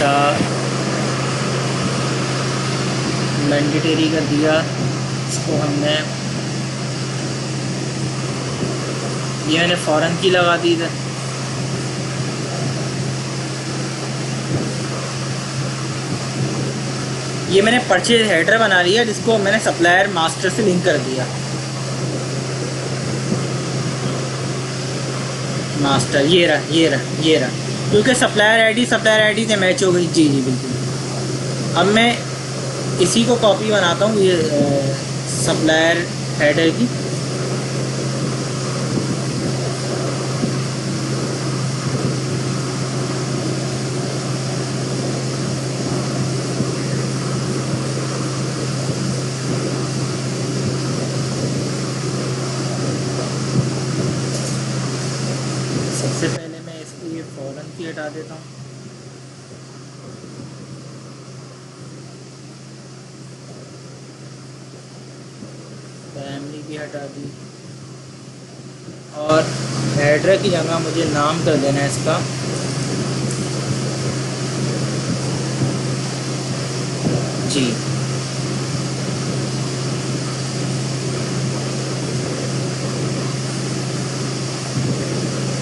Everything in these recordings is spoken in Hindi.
अच्छा, मैंडेटरी कर दिया इसको हमने, ये मैंने फ़ौरन की लगा दी इधर। ये मैंने परचेज हेडर बना लिया जिसको मैंने सप्लायर मास्टर से लिंक कर दिया। मास्टर ये रहा, ये रहा, ये रहा, क्योंकि सप्लायर आईडी से मैच हो गई। जी जी बिल्कुल। अब मैं इसी को कॉपी बनाता हूँ, ये सप्लायर हेडर की। सबसे पहले मैं इसकी ये फ़ौरन की हटा देता हूँ। फैमिली की हटा दी, और हेडर की जगह मुझे नाम कर देना है इसका जी।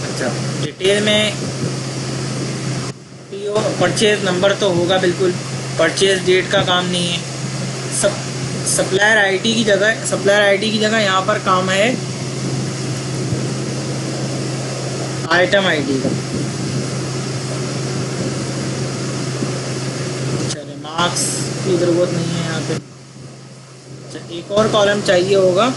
अच्छा, डिटेल में पीओ परचेज नंबर तो होगा बिल्कुल, परचेज डेट का काम नहीं है। सब सप्लायर आईडी की जगह यहाँ पर काम है आइटम आईडी का। चलिए, मार्क्स की ज़रूरत नहीं है यहाँ पे। अच्छा, एक और कॉलम चाहिए होगा,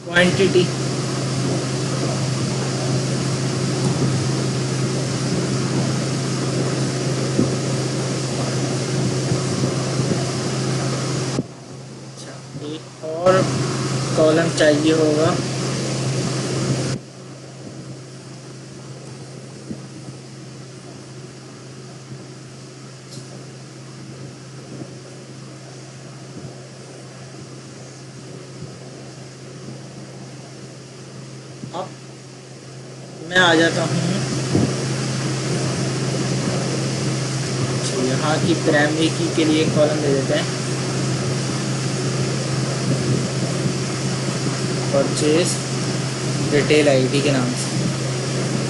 क्वांटिटी। अच्छा, एक और कॉलम चाहिए होगा, अब मैं आ जाता हूँ यहाँ की प्राइमरी की के लिए कॉलम दे देते हैं, परचेज डिटेल आईडी के नाम से,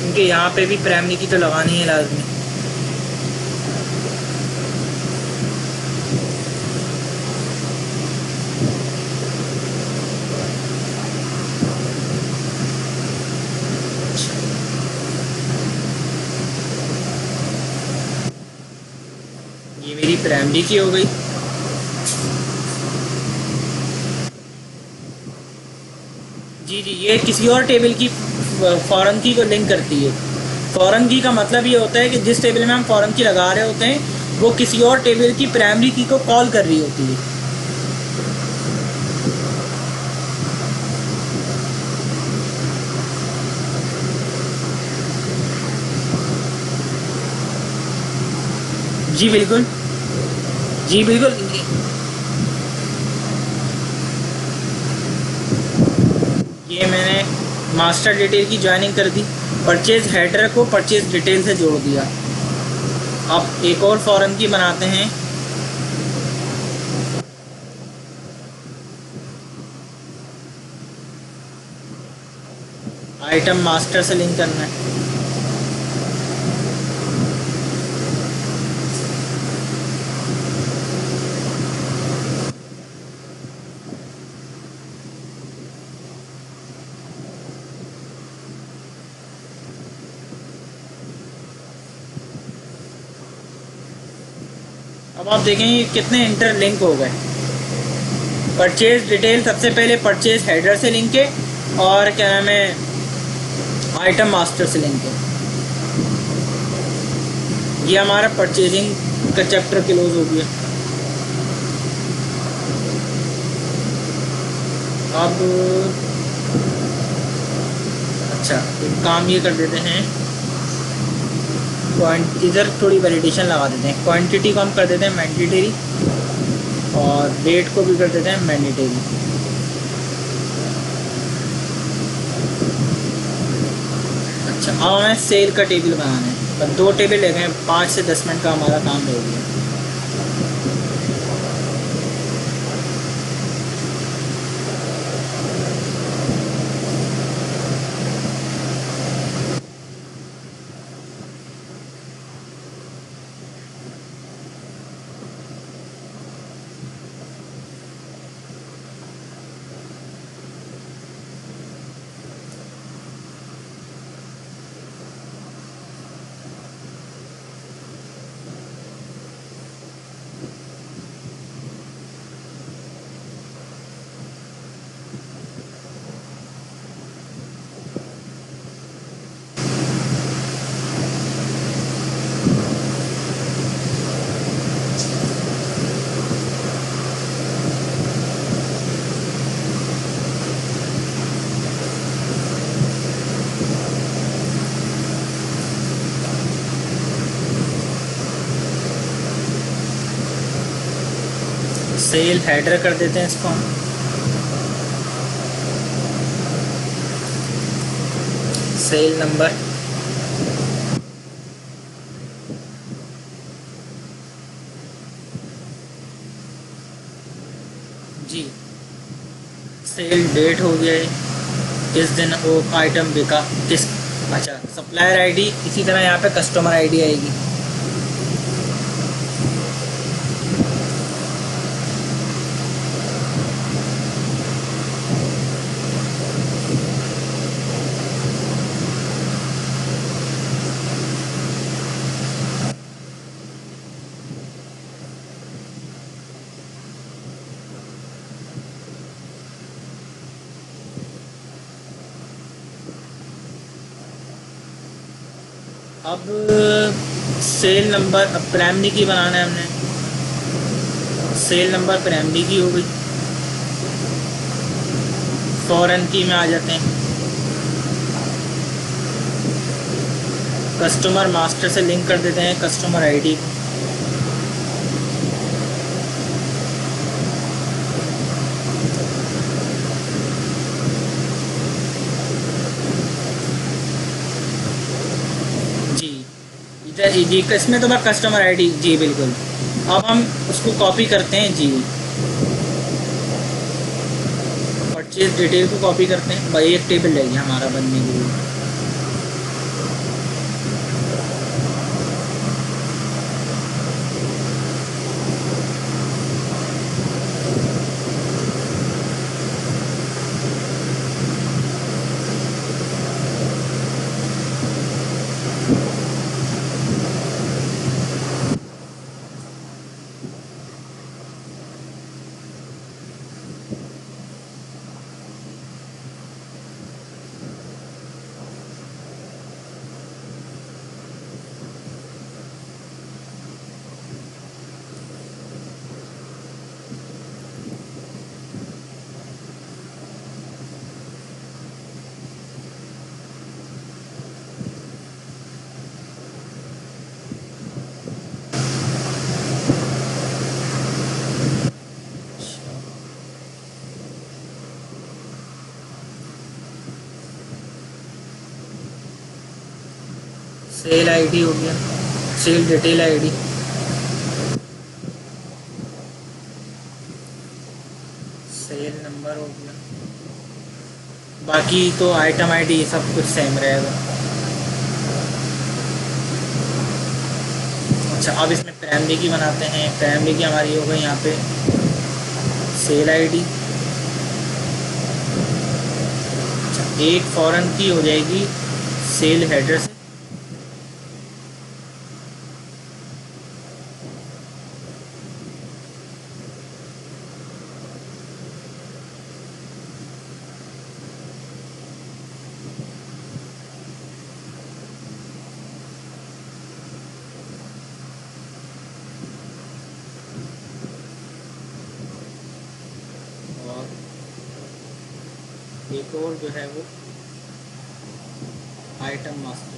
क्योंकि यहाँ पे भी प्राइमरी की तो लगानी है लाजमी। ये मेरी प्राइमरी की हो गई। जी जी, ये किसी और टेबल की फ़ौरन की को लिंक करती है। फ़ौरन की का मतलब ये होता है कि जिस टेबल में हम फ़ौरन की लगा रहे होते हैं वो किसी और टेबल की प्राइमरी की को कॉल कर रही होती है। जी बिल्कुल, जी बिल्कुल। ये मैंने मास्टर डिटेल की ज्वाइनिंग कर दी, परचेज हेडर को परचेज डिटेल से जोड़ दिया। अब एक और फ़ौरन की बनाते हैं, आइटम मास्टर से लिंक करना है। अब आप देखेंगे कितने इंटरलिंक हो गए। परचेज डिटेल सबसे पहले परचेज हेडर से लिंक है, और क्या नाम है, आइटम मास्टर से लिंक है। ये हमारा परचेजिंग का चैप्टर क्लोज हो गया। अब अच्छा, एक काम ये कर देते हैं, इधर थोड़ी वैलिडेशन लगा देते हैं। क्वांटिटी को हम कर देते हैं मैंडेटरी, और रेट को भी कर देते हैं मैंडेटरी। अच्छा, अब हमें सेल का टेबल बनाना है। बस 2 टेबल ले गए, 5 से 10 मिनट का हमारा काम हो गया। सेल हेडर कर देते हैं इसको हम। सेल नंबर, जी। सेल डेट हो गया है, किस दिन वो आइटम बिका, किस, अच्छा सप्लायर आईडी। इसी तरह यहाँ पे कस्टमर आईडी आएगी। अब सेल नंबर, अब प्राइमरी की बनाना है हमने। सेल नंबर प्राइमरी की हो गई। फॉरेन की में आ जाते हैं। कस्टमर मास्टर से लिंक कर देते हैं कस्टमर आईडी। जी, जी इसमें तो मैं कस्टमर आईडी, जी बिल्कुल। अब हम उसको कॉपी करते हैं जी, परचेज डिटेल को कॉपी करते हैं। भाई एक टेबल रहेगी हमारा बनने के लिए। सेल आईडी हो गया, cell detail ID, cell number हो गया। बाकी तो आइटम आईडी सब कुछ सेम रहेगा। अच्छा, अब इसमें प्राइमरी की बनाते हैं। प्राइमरी की हमारी हो गई यहाँ पे सेल आईडी। अच्छा, एक फॉरेन की हो जाएगी सेल हेडर से। एक और जो है वो आइटम मास्टर।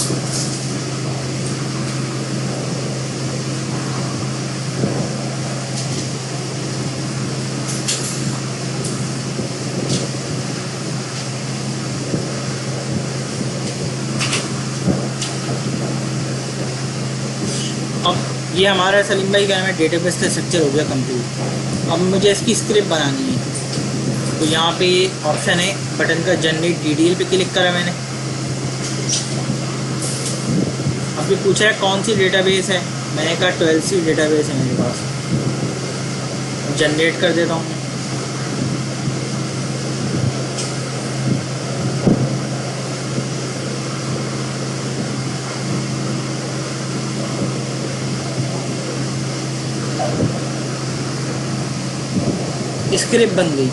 अब ये हमारा सलीम भाई क्या है, डेटाबेस का स्ट्रक्चर हो गया कंप्लीट। अब मुझे इसकी स्क्रिप्ट बनानी है, तो यहाँ पे ऑप्शन है बटन का जनरेट डीडीएल पे क्लिक करा मैंने। अभी पूछा है कौन सी डेटाबेस है, मैंने कहा 12C डेटाबेस है मेरे पास। जनरेट कर देता हूँ। स्क्रिप्ट बन गई।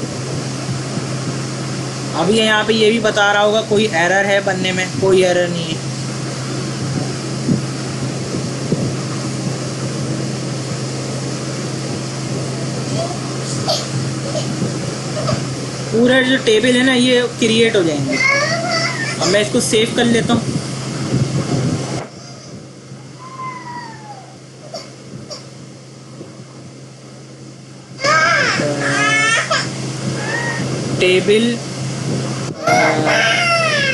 अभी यहाँ पे ये भी बता रहा होगा कोई एरर है बनने में, कोई एरर नहीं है। पूरा जो टेबल है ना ये क्रिएट हो जाएंगे। अब मैं इसको सेव कर लेता हूँ।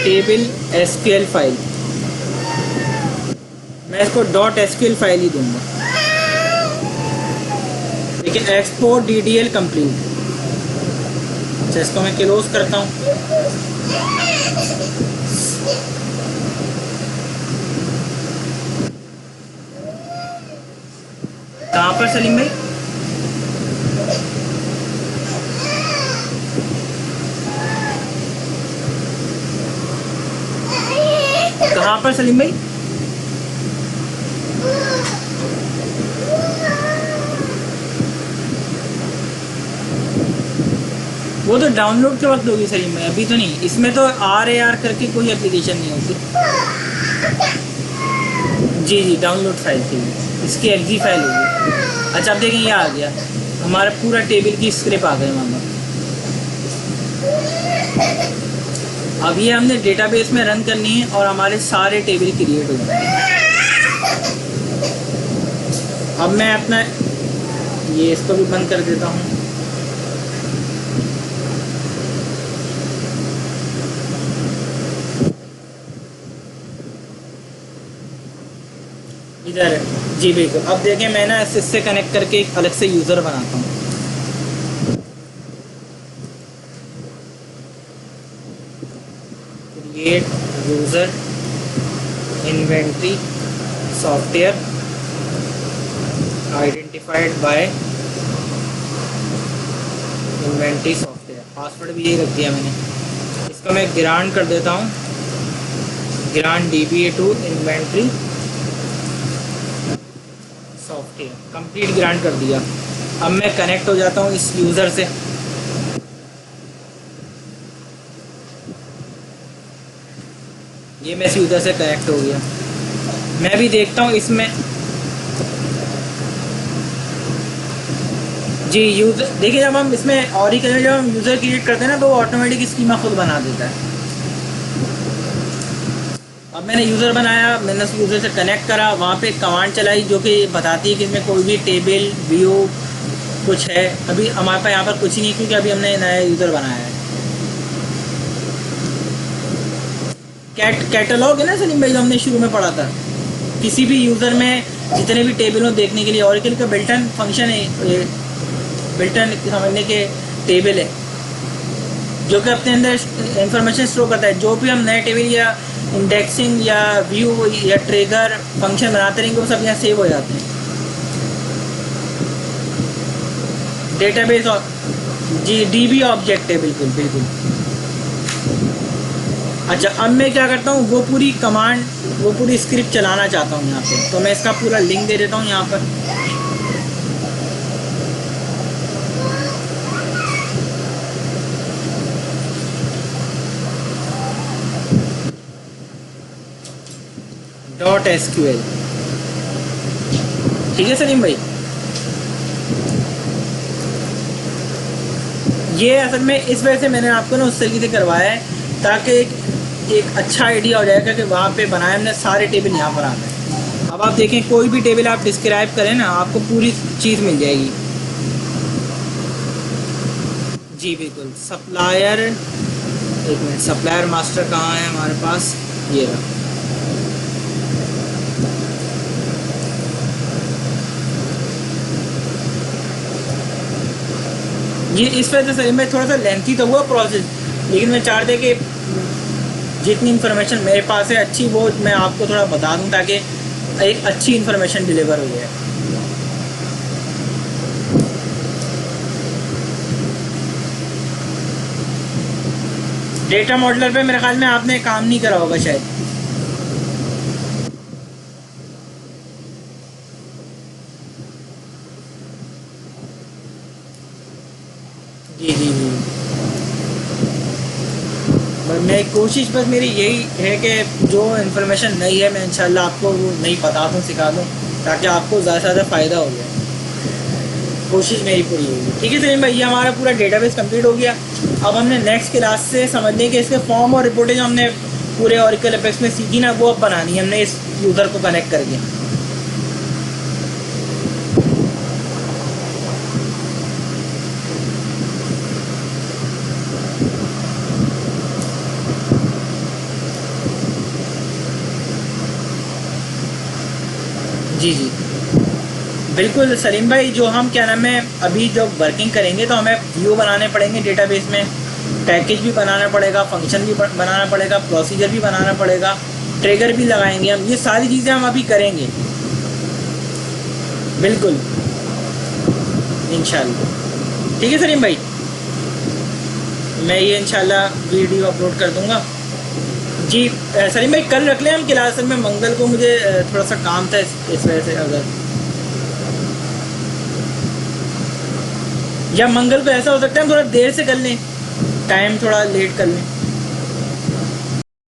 टेबल एसक्यूएल फाइल, मैं इसको .SQL फाइल ही दूंगा। लेकिन एक्सपोर्ट डीडीएल कंप्लीट। अच्छा, इसको मैं क्लोज करता हूँ। कहाँ पर सलीम भाई? कहाँ पर सलीम भाई? वो तो डाउनलोड के वक्त होगी सलीम भाई, अभी तो नहीं। इसमें तो RAR करके कोई एप्लीकेशन नहीं होती। जी जी, डाउनलोड फाइल थी, इसकी XG फाइल होगी। अच्छा, अब देखें ये आ गया हमारा पूरा टेबल की स्क्रिप्ट आ गई मामा। अब ये हमने डेटाबेस में रन करनी है और हमारे सारे टेबल क्रिएट हो जाएंगे। अब मैं अपना ये इसको भी बंद कर देता हूँ। इधर जी बिल्कुल। अब देखें मैं ना इससे कनेक्ट करके एक अलग से यूज़र बनाता हूँ। Create user inventory software identified by inventory software. Password भी यही रख दिया मैंने। इसको मैं ग्रांट कर देता हूँ, grant DBA to inventory software. Complete grant कर दिया। अब मैं कनेक्ट हो जाता हूँ इस यूज़र से। ये मैं इस यूज़र से कनेक्ट हो गया। मैं भी देखता हूँ इसमें जी यूज़र। देखिए जब हम इसमें ऑरिकल जब हम यूज़र क्रिएट करते हैं ना तो वो ऑटोमेटिक स्कीमा खुद बना देता है। अब मैंने यूज़र बनाया, मैंने उस यूज़र से कनेक्ट करा, वहाँ पे कमांड चलाई जो कि बताती है कि इसमें कोई भी टेबल व्यू कुछ है। अभी हमारे पास यहाँ पर कुछ नहीं, क्योंकि अभी हमने नया यूज़र बनाया है। कैटलॉग है ना सलीम भाई, जो हमने शुरू में पढ़ा था। किसी भी यूज़र में जितने भी टेबल हो देखने के लिए ऑरिकल का बिल्टन फंक्शन है, बिल्टन समझने के टेबल है जो कि अपने अंदर इंफॉर्मेशन स्टोर करता है। जो भी हम नए टेबल या इंडेक्सिंग या व्यू या ट्रिगर फंक्शन बनाते रहेंगे वो सब यहाँ सेव हो जाते हैं। डेटाबेस और जी DB ऑब्जेक्ट है, बिल्कुल बिल्कुल। अच्छा, अब मैं क्या करता हूँ, वो पूरी कमांड, वो पूरी स्क्रिप्ट चलाना चाहता हूँ यहाँ पे। तो मैं इसका पूरा लिंक दे देता हूँ यहाँ पर। .SQL। ठीक है सलीम भाई, ये असल में इस वजह से मैंने आपको ना उस तरीके से करवाया है ताकि एक अच्छा आइडिया हो जाएगा कि वहाँ पे बनाए हमने सारे टेबल यहाँ पर आ गए। अब आप देखें कोई भी टेबल आप डिस्क्राइब करें ना, आपको पूरी चीज़ मिल जाएगी। जी बिल्कुल। सप्लायर, एक मिनट, सप्लायर मास्टर कहाँ है हमारे पास, ये रहा। ये इस वजह से मैं थोड़ा सा लेंथी तो हुआ प्रोसेस, लेकिन मैं चाहते कि जितनी इन्फॉर्मेशन मेरे पास है अच्छी, वो मैं आपको थोड़ा बता दूं ताकि एक अच्छी इन्फॉर्मेशन डिलीवर हो जाए। डेटा मॉडलर पे मेरे ख्याल में आपने काम नहीं करा होगा शायद। जी जी जी। मैं कोशिश बस मेरी यही है कि जो इन्फॉर्मेशन नई है मैं इंशाल्लाह आपको वो नई बता दूँ, सिखा दूँ, ताकि आपको ज़्यादा से ज़्यादा फ़ायदा हो जाए। कोशिश मेरी पूरी होगी। ठीक है सलीम भाई, ये हमारा पूरा डेटाबेस कंप्लीट हो गया। अब हमने नेक्स्ट क्लास से समझने कि इसके फॉर्म और रिपोर्टें जो हमने पूरे ओरेकल एपेक्स में सीखी ना, वो अब बनानी है हमने इस यूज़र को कनेक्ट करके। जी जी बिल्कुल सलीम भाई, जो हम क्या नाम है अभी जब वर्किंग करेंगे तो हमें व्यू बनाने पड़ेंगे डेटाबेस में, पैकेज भी बनाना पड़ेगा, फंक्शन भी बनाना पड़ेगा, प्रोसीजर भी बनाना पड़ेगा, ट्रिगर भी लगाएंगे हम, ये सारी चीज़ें हम अभी करेंगे बिल्कुल इंशाल्लाह। ठीक है सलीम भाई, मैं ये इंशाल्लाह वीडियो अपलोड कर दूंगा। जी सलीम भाई, कल रख लें हम क्लास में, मंगल को मुझे थोड़ा सा काम था इस वजह से, अगर या मंगल को ऐसा हो सकता है हम थोड़ा देर से कर लें, टाइम थोड़ा लेट कर लें।